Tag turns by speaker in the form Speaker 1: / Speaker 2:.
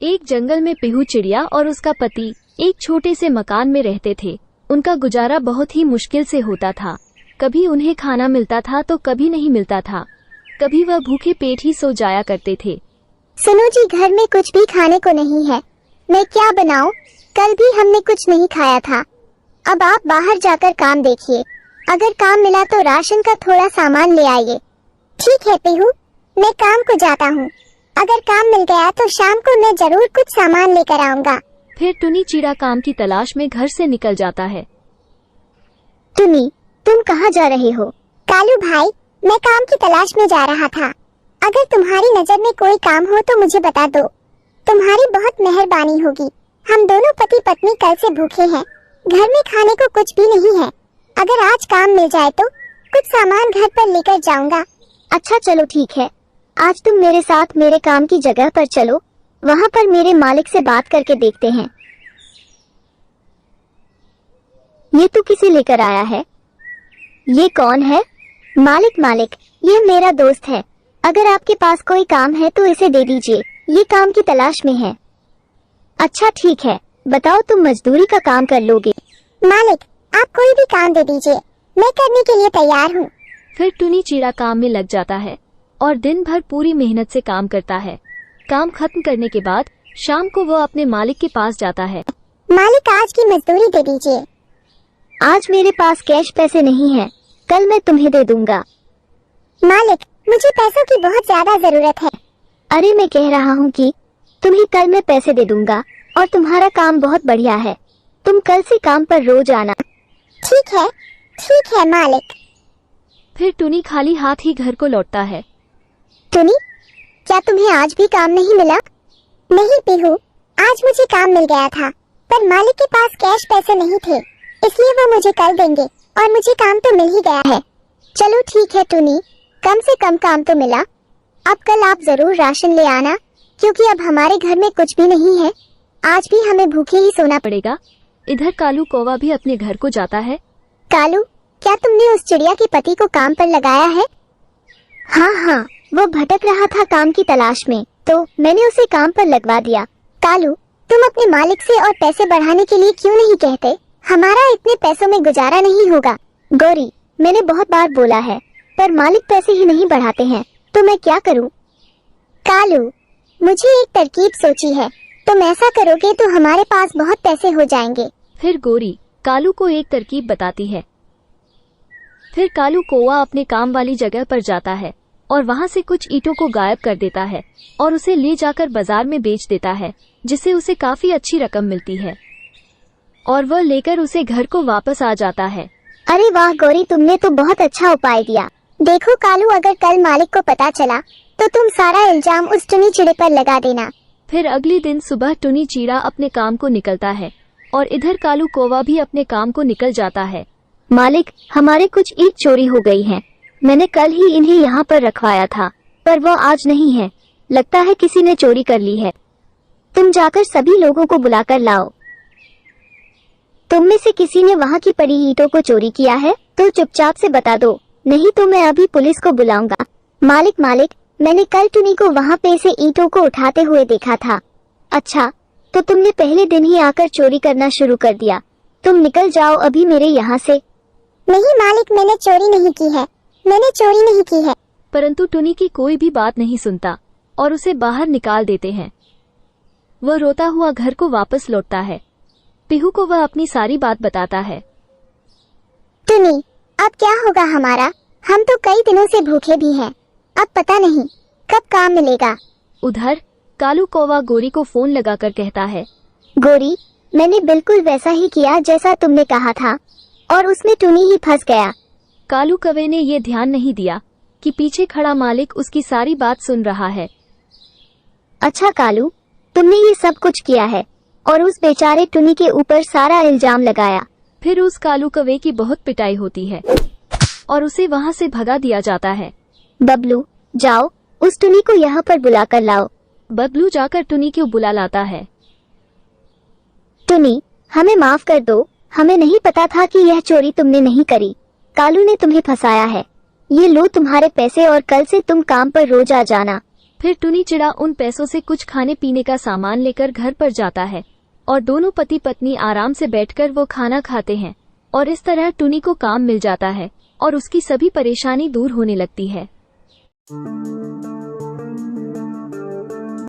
Speaker 1: एक जंगल में पीहू चिड़िया और उसका पति एक छोटे से मकान में रहते थे। उनका गुजारा बहुत ही मुश्किल से होता था। कभी उन्हें खाना मिलता था तो कभी नहीं मिलता था। कभी वह भूखे पेट ही सो जाया करते थे।
Speaker 2: सुनो जी, घर में कुछ भी खाने को नहीं है, मैं क्या बनाऊं? कल भी हमने कुछ नहीं खाया था। अब आप बाहर जाकर काम देखिए, अगर काम मिला तो राशन का थोड़ा सामान ले आइए। ठीक है पीहू, मैं काम को जाता हूँ। अगर काम मिल गया तो शाम को मैं जरूर कुछ सामान लेकर आऊंगा।
Speaker 1: फिर टुनी चिड़ा काम की तलाश में घर से निकल जाता है।
Speaker 2: टुनी, तुम कहाँ जा रहे हो? कालू भाई, मैं काम की तलाश में जा रहा था। अगर तुम्हारी नजर में कोई काम हो तो मुझे बता दो, तुम्हारी बहुत मेहरबानी होगी। हम दोनों पति पत्नी कल से भूखे हैं, घर में खाने को कुछ भी नहीं है। अगर आज काम मिल जाए तो कुछ सामान घर पर लेकर जाऊंगा। अच्छा चलो ठीक है, आज तुम मेरे साथ मेरे काम की जगह पर चलो, वहाँ पर मेरे मालिक से बात करके देखते हैं। ये तू किसे लेकर आया है? ये कौन है? मालिक, ये मेरा दोस्त है। अगर आपके पास कोई काम है तो इसे दे दीजिए, ये काम की तलाश में है। अच्छा ठीक है, बताओ तुम मजदूरी का काम कर लोगे? मालिक, आप कोई भी काम दे दीजिए, मैं करने के लिए तैयार हूँ।
Speaker 1: फिर टुनी चिड़ा काम में लग जाता है और दिन भर पूरी मेहनत से काम करता है। काम खत्म करने के बाद शाम को वो अपने मालिक के पास जाता है।
Speaker 2: मालिक, आज की मजदूरी दे दीजिए। आज मेरे पास कैश पैसे नहीं है, कल मैं तुम्हें दे दूंगा। मालिक, मुझे पैसों की बहुत ज्यादा जरूरत है। अरे मैं कह रहा हूँ कि तुम्हें कल मैं पैसे दे दूंगा और तुम्हारा काम बहुत बढ़िया है, तुम कल से काम पर रोज आना। ठीक है मालिक।
Speaker 1: फिर टुनी खाली हाथ ही घर को लौटता है।
Speaker 2: टुनी, क्या तुम्हें आज भी काम नहीं मिला? नहीं पीहू, आज मुझे काम मिल गया था, पर मालिक के पास कैश पैसे नहीं थे, इसलिए वो मुझे कल देंगे और मुझे काम तो मिल ही गया है। चलो ठीक है टुनी, कम से कम काम तो मिला। अब कल आप जरूर राशन ले आना, क्योंकि अब हमारे घर में कुछ भी नहीं है। आज भी हमें भूखे ही सोना
Speaker 1: पड़ेगा। इधर कालू कौवा भी अपने घर को जाता है।
Speaker 2: कालू, क्या तुमने उस चिड़िया के पति को काम पर लगाया है? हाँ, वो भटक रहा था काम की तलाश में, तो मैंने उसे काम पर लगवा दिया। कालू, तुम अपने मालिक से और पैसे बढ़ाने के लिए क्यों नहीं कहते? हमारा इतने पैसों में गुजारा नहीं होगा। गौरी, मैंने बहुत बार बोला है, पर मालिक पैसे ही नहीं बढ़ाते हैं, तो मैं क्या करूं? कालू, मुझे एक तरकीब सोची है, तुम ऐसा करोगे तो हमारे पास बहुत पैसे हो जाएंगे।
Speaker 1: फिर गौरी कालू को एक तरकीब बताती है। फिर कालू कौवा अपने काम वाली जगह पर जाता है और वहाँ से कुछ ईंटों को गायब कर देता है और उसे ले जाकर बाजार में बेच देता है, जिससे उसे काफी अच्छी रकम मिलती है और वह लेकर उसे घर को वापस आ जाता है।
Speaker 2: अरे वाह गौरी, तुमने तो बहुत अच्छा उपाय दिया। देखो कालू, अगर कल मालिक को पता चला तो तुम सारा इल्जाम उस टुनी चिड़े पर लगा देना।
Speaker 1: फिर अगले दिन सुबह टुनी चिड़ा अपने काम को निकलता है और इधर कालू कौवा भी अपने काम को निकल जाता है।
Speaker 2: मालिक, हमारे कुछ ईंट चोरी हो गई हैं। मैंने कल ही इन्हें यहाँ पर रखवाया था, पर वो आज नहीं है, लगता है किसी ने चोरी कर ली है। तुम जाकर सभी लोगों को बुलाकर लाओ। तुम में से किसी ने वहाँ की पड़ी ईंटों को चोरी किया है तो चुपचाप से बता दो, नहीं तो मैं अभी पुलिस को बुलाऊंगा। मालिक, मैंने कल टुनी को वहाँ पे से ईंटों को उठाते हुए देखा था। अच्छा, तो तुमने पहले दिन ही आकर चोरी करना शुरू कर दिया। तुम निकल जाओ अभी मेरे यहाँ से। नहीं मालिक, मैंने चोरी नहीं की है।
Speaker 1: परंतु टुनी की कोई भी बात नहीं सुनता और उसे बाहर निकाल देते हैं। वह रोता हुआ घर को वापस लौटता है। पीहू को वह अपनी सारी बात बताता है।
Speaker 2: टुनी, अब क्या होगा हमारा? हम तो कई दिनों से भूखे भी हैं, अब पता नहीं कब काम मिलेगा।
Speaker 1: उधर कालू कौवा गौरी को फोन लगाकर कहता है,
Speaker 2: गौरी, मैंने बिल्कुल वैसा ही किया जैसा तुमने कहा था और उसमें टुनी ही फंस गया।
Speaker 1: कालू कौवे ने ये ध्यान नहीं दिया कि पीछे खड़ा मालिक उसकी सारी बात सुन रहा है।
Speaker 2: अच्छा कालू, तुमने ये सब कुछ किया है और उस बेचारे टुनी के ऊपर सारा इल्जाम लगाया।
Speaker 1: फिर उस कालू कौवे की बहुत पिटाई होती है और उसे वहाँ से भगा दिया जाता है।
Speaker 2: बबलू, जाओ उस टुनी को यहाँ पर बुला कर लाओ।
Speaker 1: बबलू जाकर टुनी को बुला लाता है।
Speaker 2: टुनी, हमें माफ कर दो, हमें नहीं पता था कि यह चोरी तुमने नहीं करी। कालू ने तुम्हें फंसाया है। ये लो तुम्हारे पैसे और कल से तुम काम पर रोज आ जाना।
Speaker 1: फिर टुनी चिड़ा उन पैसों से कुछ खाने पीने का सामान लेकर घर पर जाता है और दोनों पति पत्नी आराम से बैठकर वो खाना खाते हैं और इस तरह टुनी को काम मिल जाता है और उसकी सभी परेशानी दूर होने लगती है।